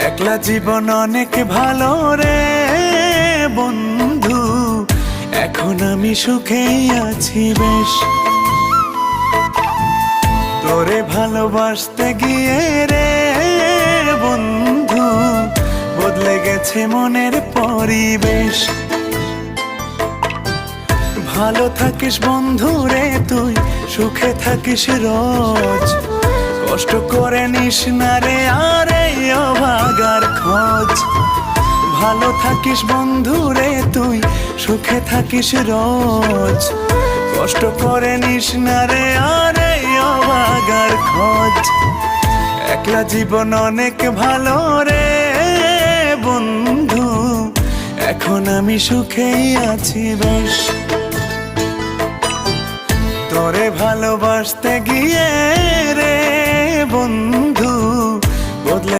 একলা জীবন অনেক ভালো রে বন্ধু, এখন আমি সুখেই আছি বেশ। তোরে ভালোবাসতে গিয়ে রে বন্ধু, বদলে গেছে মনের পরিবেশ। ভালো থাকিস বন্ধু রে তুই, সুখে থাকিস রোজ, কষ্ট করে নিস না রে আর এই অভাগার খোঁজ। ভালো থাকিস বন্ধু রে তুই, সুখে থাকিস রোজ, কষ্ট করে নিস না রে আর এই অভাগার খোঁজ। একলা জীবন অনেক ভালো রে বন্ধু, এখন আমি সুখেই আছি বেশ। তোরে ভালোবাসতে গিয়ে রে বন্ধু, বদলে